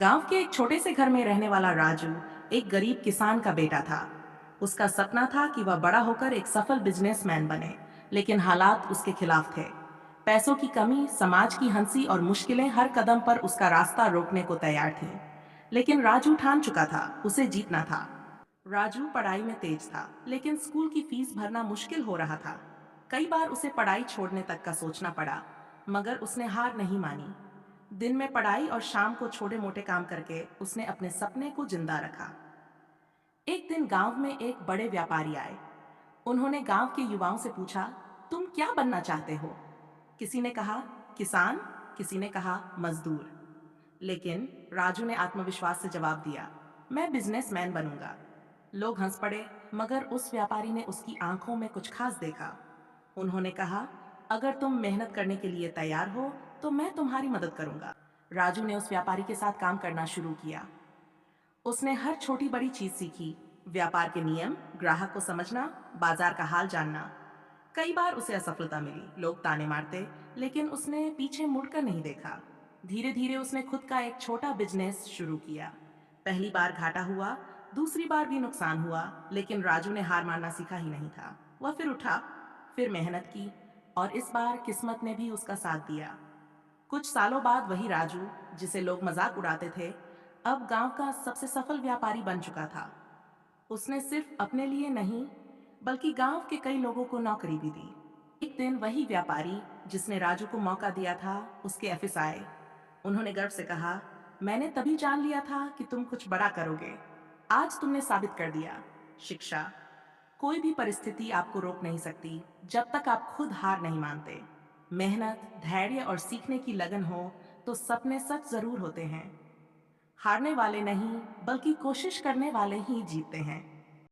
गांव के एक छोटे से घर में रहने वाला राजू एक गरीब किसान का बेटा था। उसका सपना था कि वह बड़ा होकर एक सफल बिजनेसमैन बने, लेकिन हालात उसके खिलाफ थे। पैसों की कमी, समाज की हंसी और मुश्किलें हर कदम पर उसका रास्ता रोकने को तैयार थीं। लेकिन राजू ठान चुका था, उसे जीतना था। राजू पढ़ाई में तेज था, लेकिन स्कूल की फीस भरना मुश्किल हो रहा था। कई बार उसे पढ़ाई छोड़ने तक का सोचना पड़ा, मगर उसने हार नहीं मानी। दिन में पढ़ाई और शाम को छोटे मोटे काम करके उसने अपने सपने को जिंदा रखा। एक दिन गांव में एक बड़े व्यापारी आए। उन्होंने गांव के युवाओं से पूछा, तुम क्या बनना चाहते हो? किसी ने कहा किसान, किसी ने कहा मजदूर। लेकिन राजू ने आत्मविश्वास से जवाब दिया, मैं बिजनेसमैन बनूंगा। लोग हंस पड़े, मगर उस व्यापारी ने उसकी आंखों में कुछ खास देखा। उन्होंने कहा, अगर तुम मेहनत करने के लिए तैयार हो तो मैं तुम्हारी मदद करूंगा। राजू ने उस व्यापारी के साथ काम करना शुरू किया। उसने हर छोटी बड़ी चीज सीखी, व्यापार के नियम, ग्राहक को समझना, बाजार का हाल जानना। कई बार उसे असफलता मिली, लोग ताने मारते, लेकिन उसने पीछे मुड़कर नहीं देखा। धीरे धीरे उसने खुद का एक छोटा बिजनेस शुरू किया। पहली बार घाटा हुआ, दूसरी बार भी नुकसान हुआ, लेकिन राजू ने हार मानना सीखा ही नहीं था। वह फिर उठा, फिर मेहनत की, और इस बार किस्मत ने भी उसका साथ दिया। कुछ सालों बाद वही राजू, जिसे लोग मजाक उड़ाते थे, अब गांव का सबसे सफल व्यापारी बन चुका था। उसने सिर्फ अपने लिए नहीं, बल्कि गांव के कई लोगों को नौकरी भी दी। एक दिन वही व्यापारी, जिसने राजू को मौका दिया था, उसके ऑफिस आए। उन्होंने गर्व से कहा, मैंने तभी जान लिया था कि तुम कुछ बड़ा करोगे। आज तुमने साबित कर दिया। शिक्षा, कोई भी परिस्थिति आपको रोक नहीं सकती, जब तक आप खुद हार नहीं मानते। मेहनत, धैर्य और सीखने की लगन हो तो सपने सच जरूर होते हैं। हारने वाले नहीं, बल्कि कोशिश करने वाले ही जीतते हैं।